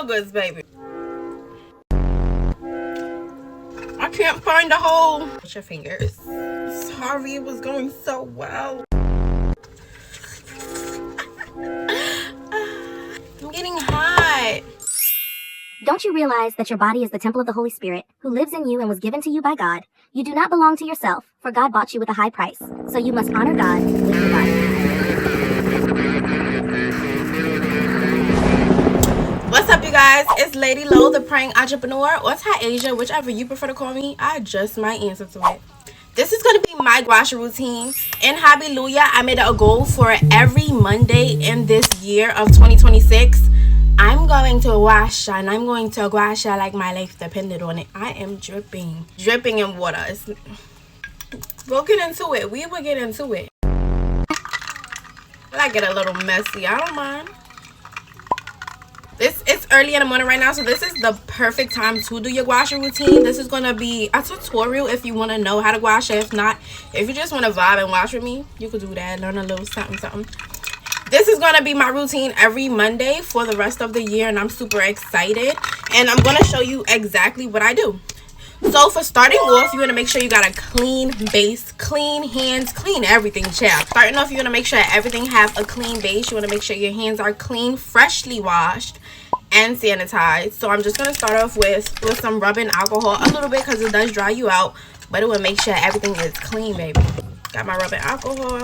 no goods, baby. I can't find a hole. With your fingers. Sorry, it was going so well. I'm getting hot. Don't you realize that your body is the temple of the Holy Spirit, who lives in you and was given to you by God? You do not belong to yourself, for God bought you with a high price. So you must honor God with your body. What's up, you guys? It's Lady Lo, the praying entrepreneur, or Asia, whichever you prefer to call me. I just might answer to it. This is going to be my gua sha routine. In Hallelujah, I made it a goal for every Monday in this year of 2026. I'm going to gua sha, and I'm going to gua sha like my life depended on it. I am dripping in water. We'll get into it. We will get into it. I get a little messy. I don't mind. It's early in the morning right now, so this is the perfect time to do your gua sha routine. This is going to be a tutorial if you want to know how to gua sha. If not, if you just want to vibe and watch with me, you could do that. Learn a little something. This is going to be my routine every Monday for the rest of the year, and I'm super excited. And I'm going to show you exactly what I do. So for starting off, you want to make sure you got a clean base, clean hands, clean everything, child. Starting off, you want to make sure everything have a clean base. You want to make sure your hands are clean, freshly washed, and sanitized. So I'm just going to start off with some rubbing alcohol a little bit because it does dry you out, but it will make sure everything is clean, baby. Got my rubbing alcohol.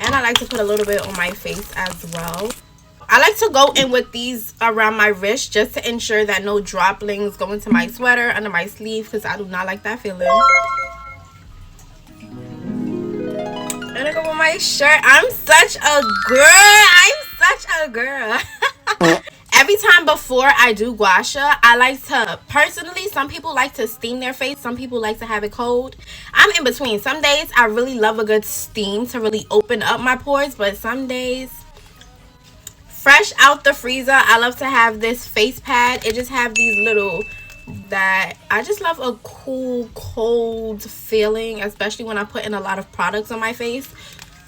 And I like to put a little bit on my face as well. I like to go in with these around my wrist just to ensure that no droplings go into my sweater, under my sleeve, because I do not like that feeling. And I go with my shirt. I'm such a girl. Every time before I do gua sha, I like to, personally, some people like to steam their face. Some people like to have it cold. I'm in between. Some days I really love a good steam to really open up my pores. But some days, fresh out the freezer, I love to have this face pad. It just have these little, that I just love a cool, cold feeling, especially when I put in a lot of products on my face.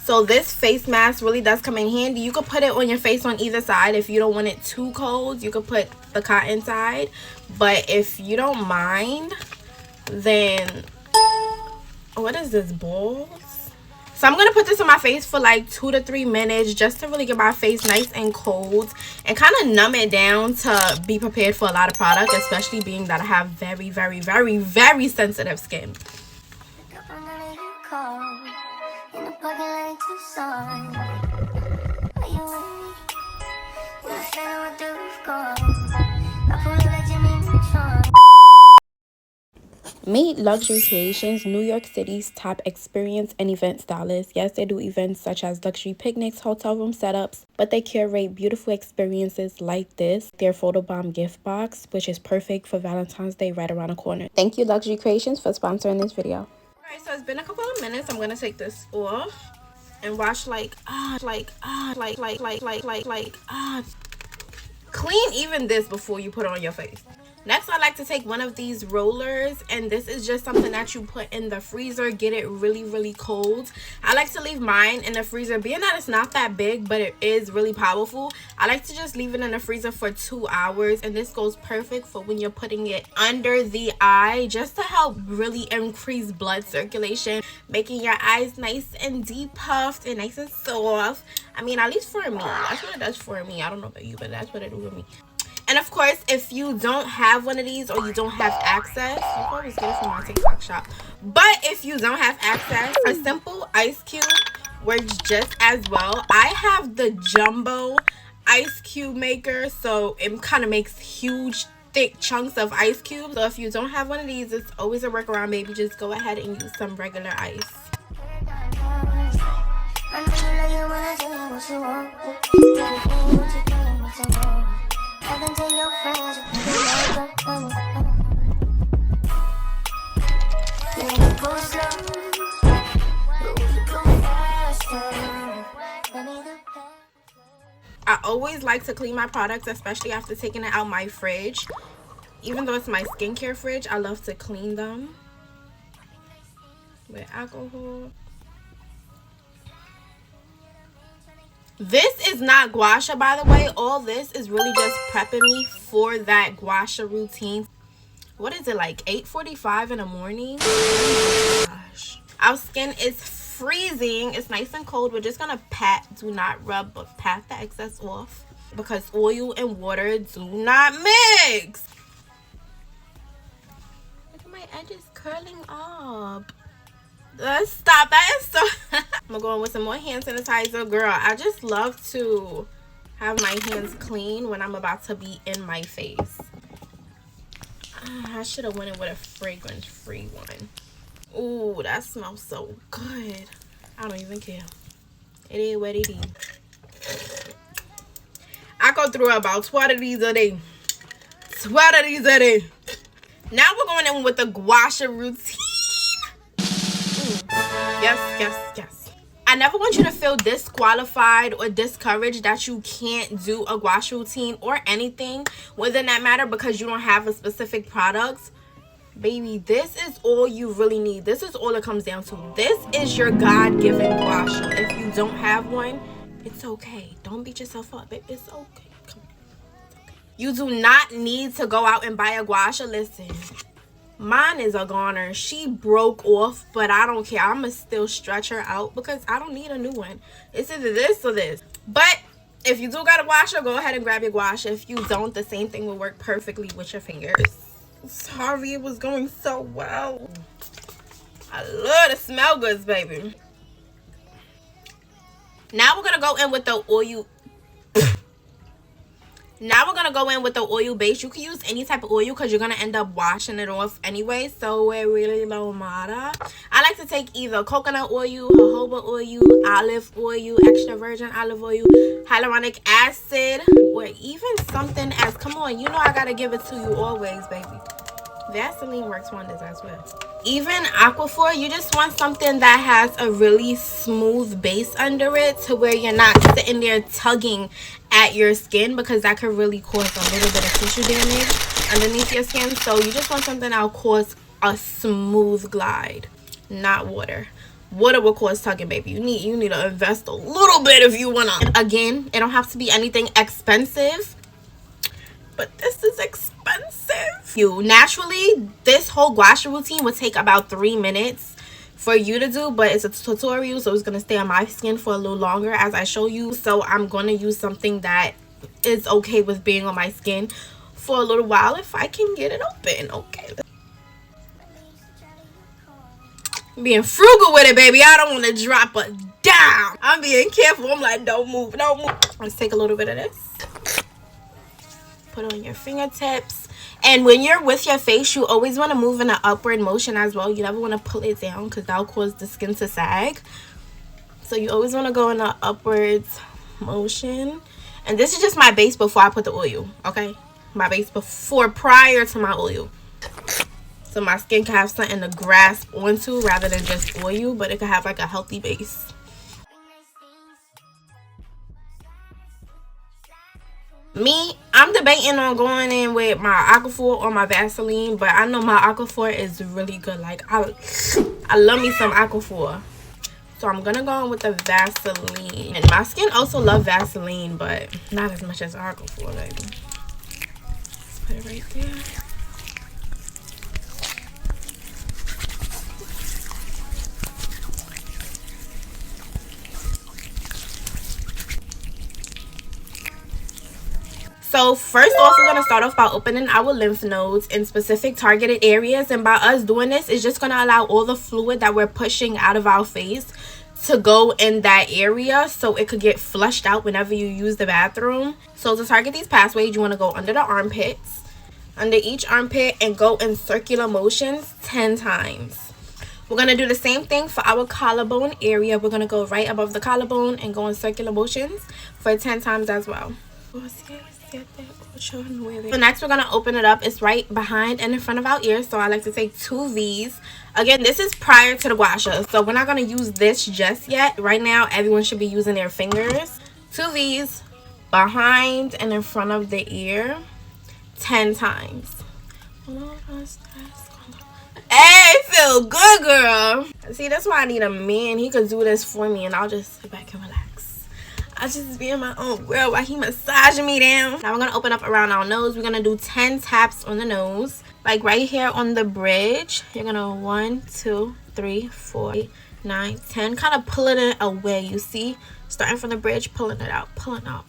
So this face mask really does come in handy. You could put it on your face on either side. If you don't want it too cold, you could put the cotton side. But if you don't mind, then what is this, balls? So I'm going to put this on my face for like 2 to 3 minutes just to really get my face nice and cold and kind of numb it down to be prepared for a lot of product, especially being that I have very, very, very, very sensitive skin. Meet Luxury Creations, New York City's top experience and event stylist. Yes, they do events such as luxury picnics, hotel room setups, but they curate beautiful experiences like this. Their photobomb gift box, which is perfect for Valentine's Day right around the corner. Thank you, Luxury Creations, for sponsoring this video. Alright, so it's been a couple of minutes. I'm gonna take this off and wash clean even this before you put it on your face. Next, I like to take one of these rollers, and this is just something that you put in the freezer, get it really, really cold. I like to leave mine in the freezer, being that it's not that big, but it is really powerful. I like to just leave it in the freezer for 2 hours, and this goes perfect for when you're putting it under the eye, just to help really increase blood circulation, making your eyes nice and deep puffed and nice and soft. I mean, at least for me, that's what it does for me. I don't know about you, but that's what it do for me. And of course, if you don't have one of these or you don't have access, you can always get it from my TikTok shop. But if you don't have access, a simple ice cube works just as well. I have the jumbo ice cube maker, so it kind of makes huge, thick chunks of ice cubes. So if you don't have one of these, it's always a workaround. Maybe just go ahead and use some regular ice. I always like to clean my products, especially after taking it out my fridge. Even though it's my skincare fridge, I love to clean them with alcohol. This is not gua sha, by the way. All this is really just prepping me for that gua sha routine. What is it, like 8:45 in the morning? Oh my gosh. Our skin is freezing. It's nice and cold. We're just gonna pat, do not rub, but pat the excess off, because oil and water do not mix. Look at my edges curling up. Let's stop. That is so I'm gonna go in with some more hand sanitizer. Girl, I just love to have my hands clean when I'm about to be in my face. I should have went in with a fragrance free one. Ooh, that smells so good. I don't even care. It is what it is. I go through about 20 of these a day. 20 of these a day. Now we're going in with the gua sha routine. Yes, yes, yes. I never want you to feel disqualified or discouraged that you can't do a gua sha routine or anything within that matter because you don't have a specific product. Baby, this is all you really need. This is all it comes down to. This is your God-given gua sha. If you don't have one, it's okay. Don't beat yourself up. It's okay. Come on. It's okay. You do not need to go out and buy a gua sha. Listen, mine is a goner. She broke off, but I don't care. I'm going to still stretch her out because I don't need a new one. It's either this or this. But if you do got a gua sha, go ahead and grab your gua sha. If you don't, the same thing will work perfectly with your fingers. Sorry, it was going so well. I love the smell goods, baby. Now we're gonna go in with the oil. Now we're gonna go in with the oil base. You can use any type of oil because you're gonna end up washing it off anyway, so it really don't matter. I like to take either coconut oil, jojoba oil, olive oil, extra virgin olive oil, hyaluronic acid, or even something as, come on, you know I gotta give it to you always, baby. Vaseline works wonders as well. Even Aquaphor, you just want something that has a really smooth base under it to where you're not sitting there tugging at your skin, because that could really cause a little bit of tissue damage underneath your skin. So you just want something that will cause a smooth glide, not water. Water will cause tugging, baby. You need to invest a little bit if you want to. Again, it don't have to be anything expensive, but this is expensive. Naturally, this whole gua sha routine would take about 3 minutes for you to do, but it's a tutorial, so it's going to stay on my skin for a little longer as I show you. So I'm going to use something that is okay with being on my skin for a little while if I can get it open. Okay, I'm being frugal with it, baby. I don't want to drop it down. I'm being careful. I'm like, don't move, don't move. Let's take a little bit of this. Put on your fingertips. And when you're with your face, you always want to move in an upward motion as well. You never want to pull it down because that'll cause the skin to sag. So you always want to go in an upwards motion. And this is just my base before I put the oil, okay? My base before, prior to my oil. So my skin can have something to grasp onto rather than just oil, but it can have like a healthy base. Me, I'm debating on going in with my Aquaphor or my Vaseline, but I know my Aquaphor is really good. Like, I love me some Aquaphor. So I'm going to go in with the Vaseline. And my skin also loves Vaseline, but not as much as Aquaphor, baby. Put it right there. So first off, we're going to start off by opening our lymph nodes in specific targeted areas. And by us doing this, it's just going to allow all the fluid that we're pushing out of our face to go in that area so it could get flushed out whenever you use the bathroom. So to target these pathways, you want to go under the armpits, under each armpit, and go in circular motions 10 times. We're going to do the same thing for our collarbone area. We're going to go right above the collarbone and go in circular motions for 10 times as well. So next we're going to open it up. It's right behind and in front of our ears, so I like to take 2 V's. Again, this is prior to the gua sha, so we're not going to use this just yet. Right now, everyone should be using their fingers. 2 V's behind and in front of the ear 10 times. Hey, feel good, girl. See, that's why I need a man. He could do this for me and I'll just sit back and relax. I just be in my own world while he massaging me down. Now we're gonna open up around our nose. We're gonna do 10 taps on the nose, like right here on the bridge. You're gonna 1, 2, 3, 4, 8, 9, 10. Kind of pulling it away. You see, starting from the bridge, pulling it out, pulling up.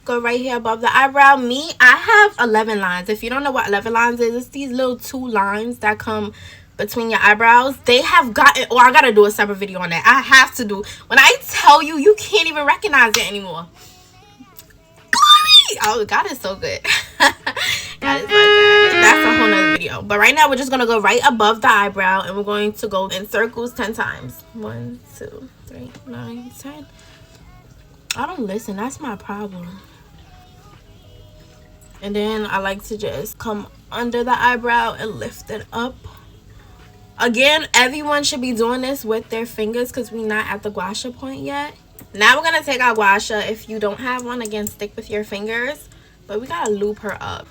Go right here above the eyebrow. Me, I have 11 lines. If you don't know what 11 lines is, it's these little 2 lines that come between your eyebrows. They have gotten, or I gotta do a separate video on that. I have to do. When I tell you, you can't even recognize it anymore. Glory! Oh, God is so good. God is so good. That's a whole nother video. But right now, we're just gonna go right above the eyebrow, and we're going to go in circles 10 times. 1, 2, 3, 9, 10. I don't listen. That's my problem. And then I like to just come under the eyebrow and lift it up. Again, everyone should be doing this with their fingers because we're not at the gua sha point yet. Now we're going to take our gua sha. If you don't have one, again, stick with your fingers. But we got to loop her up.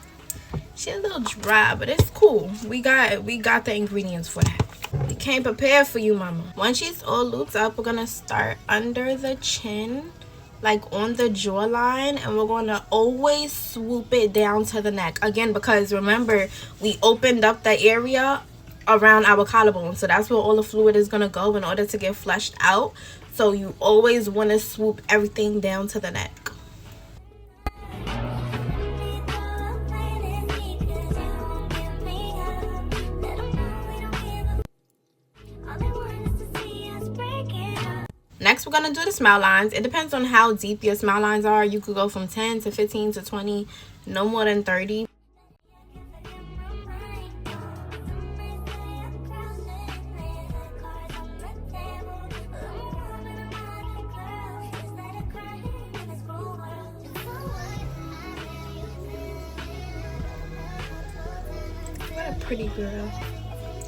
She's a little dry, but it's cool. We got the ingredients for that. We came prepared for you, mama. Once she's all looped up, we're going to start under the chin, like on the jawline, and we're going to always swoop it down to the neck. Again, because remember, we opened up the area around our collarbone, so that's where all the fluid is going to go in order to get flushed out. So you always want to swoop everything down to the neck. Next, we're going to do the smile lines. It depends on how deep your smile lines are. You could go from 10 to 15 to 20, no more than 30. What a pretty girl.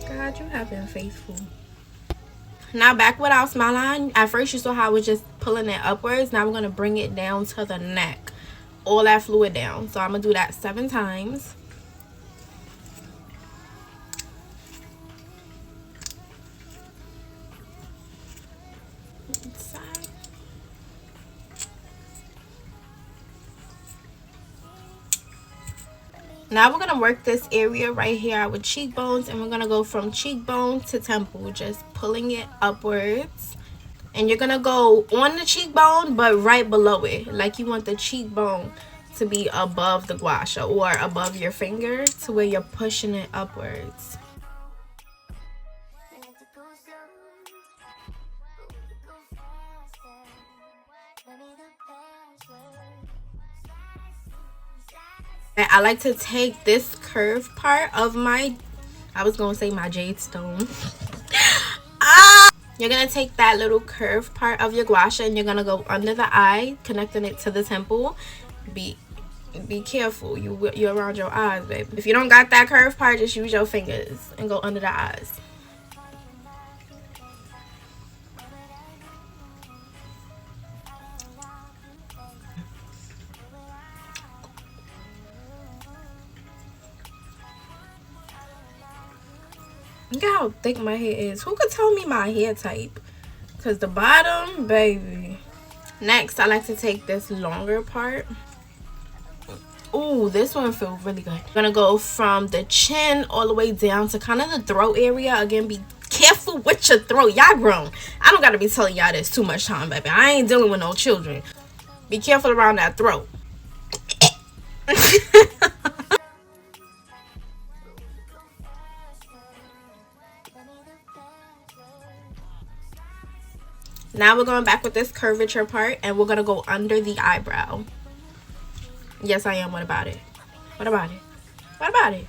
God, you have been faithful. Now back with our smile line. At first you saw how I was just pulling it upwards. Now we're going to bring it down to the neck. All that fluid down. So I'm going to do that 7 times. Now we're going to work this area right here, our cheekbones, and we're going to go from cheekbone to temple, just pulling it upwards. And you're going to go on the cheekbone, but right below it. Like you want the cheekbone to be above the gua sha or above your finger to where you're pushing it upwards. I like to take this curved part of my, I was going to say my jade stone. You're going to take that little curved part of your gua sha and you're going to go under the eye, connecting it to the temple. Be careful. You're around your eyes, baby. If you don't got that curved part, just use your fingers and go under the eyes. Look at how thick my hair is. Who could tell me my hair type? Because the bottom, baby. Next, I like to take this longer part. Ooh, this one feels really good. I'm gonna go from the chin all the way down to kind of the throat area. Again, be careful with your throat. Y'all grown. I don't gotta be telling y'all this too much time, baby. I ain't dealing with no children. Be careful around that throat. Now we're going back with this curvature part and we're going to go under the eyebrow. Yes, I am. What about it? What about it? What about it?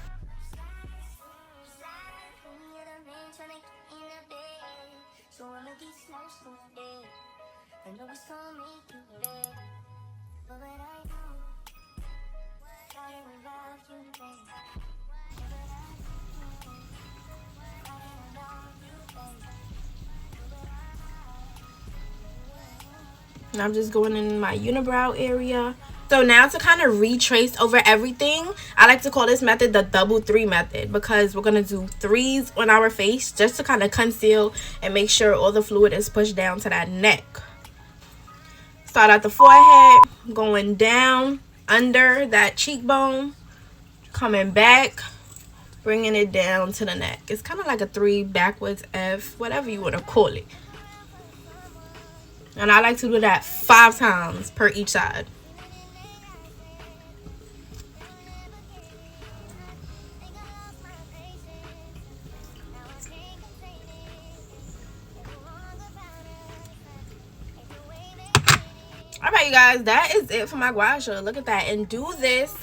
And I'm just going in my unibrow area, So now to kind of retrace over everything, I like to call this method the double 3 method, because we're going to do 3s on our face just to kind of conceal and make sure all the fluid is pushed down to that neck. Start at the forehead, going down under that cheekbone, coming back, bringing it down to the neck. It's kind of like a 3 backwards F, whatever you want to call it. And I like to do that 5 times per each side. Alright, you guys, that is it for my gua sha. Look at that. And do this.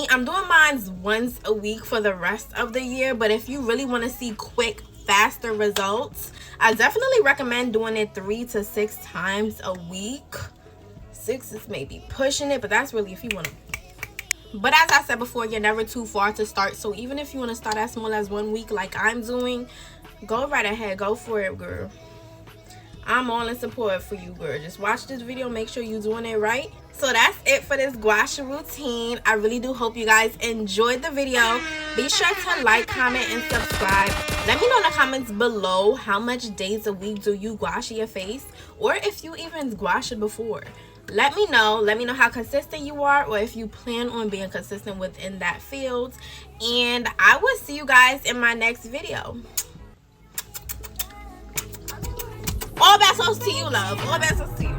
I'm doing mine once a week for the rest of the year, but if you really want to see quick, faster results, I definitely recommend doing it 3 to 6 times a week. 6 is maybe pushing it, but that's really if you want to. But as I said before, you're never too far to start. So even if you want to start as small as 1 week like I'm doing, go right ahead. Go for it, girl. I'm all in support for you, girl. Just watch this video, make sure you're doing it right. So that's it for this gua sha routine. I really do hope you guys enjoyed the video. Be sure to like, comment, and subscribe. Let me know in the comments below how much days a week do you gua sha your face, or if you even gua sha before. Let me know how consistent you are, or if you plan on being consistent within that field. And I will see you guys in my next video. All best to you, love. All best to you.